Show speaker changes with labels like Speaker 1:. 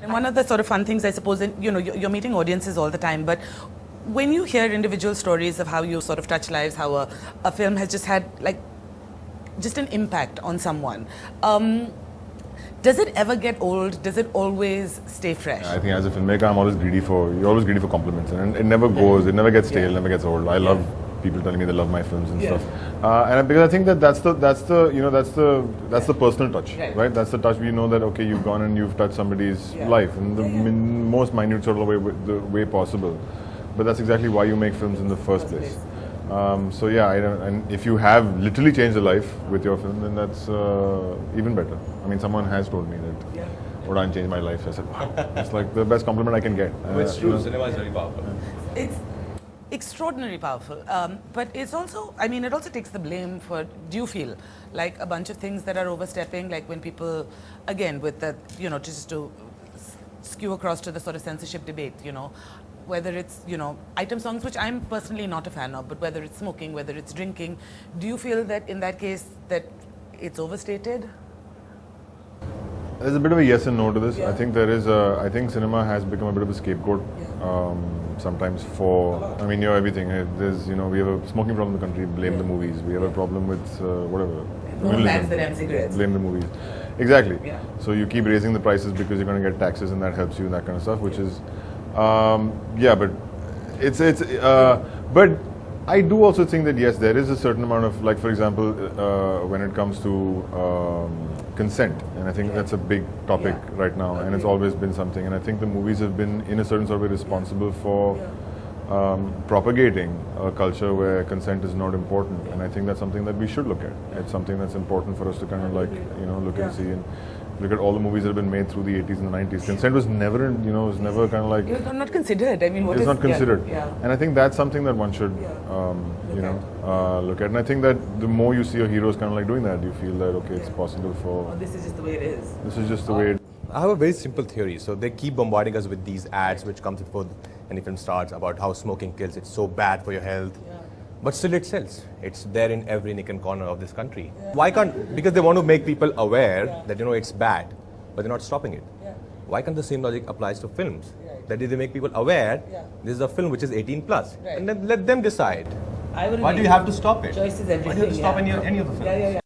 Speaker 1: And one of the sort of fun things, I suppose, you're meeting audiences all the time, but when you hear individual stories of how you sort of touch lives, how a film has just had just an impact on someone, does it ever get old? Does it always stay fresh?
Speaker 2: I think as a filmmaker, you're always greedy for compliments, and it never goes, it never gets stale, never gets old. I love people telling me they love my films and stuff, and because I think that's the personal touch, right? That's the touch. We know that okay, you've gone and you've touched somebody's life in the most minute sort of the way possible, but that's exactly why you make films in the first place. So yeah, and if you have literally changed a life with your film, then that's even better. I mean, someone has told me that Motwane changed my life. So I said, wow, it's like the best compliment I can get.
Speaker 3: It's true, cinema is very powerful.
Speaker 1: It's extraordinarily powerful, but it's also, I mean, it also takes the blame for, do you feel like a bunch of things that are overstepping, like when people, again, with the, just to skew across to the sort of censorship debate, whether it's, item songs, which I'm personally not a fan of, but whether it's smoking, whether it's drinking, do you feel that in that case that it's overstated?
Speaker 2: There's a bit of a yes and no to this. I think there is I think cinema has become a bit of a scapegoat sometimes for, I mean, everything. There's, we have a smoking problem in the country, blame the movies. We have a problem with whatever.
Speaker 1: No bans the damn cigarettes.
Speaker 2: Blame the movies. Exactly. Yeah. So you keep raising the prices because you're going to get taxes and that helps you and that kind of stuff, which is, but but I do also think that yes, there is a certain amount of, like for example, when it comes to consent, and I think that's a big topic right now, and it's always been something, and I think the movies have been in a certain sort of way responsible for propagating a culture where consent is not important, and I think that's something that we should look at. It's something that's important for us to kind of like, look and see, and look at all the movies that have been made through the 80s and the 90s. Consent was never, was never kind of like...
Speaker 1: It was not considered. I mean,
Speaker 2: it's not considered. And I think that's something that one should, look at. And I think that the more you see your heroes kind of like doing that, you feel that, okay, it's possible for...
Speaker 1: Oh, this is just the way it is.
Speaker 2: This is just the way it...
Speaker 3: I have a very simple theory. So they keep bombarding us with these ads which comes before any film starts about how smoking kills, it's so bad for your health. But still it sells. It's there in every nook and corner of this country. Why can't, because they want to make people aware that, it's bad, but they're not stopping it. Why can't the same logic applies to films? That is, they make people aware, this is a film which is 18 plus, and then let them decide. Why do you have to stop it?
Speaker 1: Choice is everything.
Speaker 3: Why do you have to stop any of the films?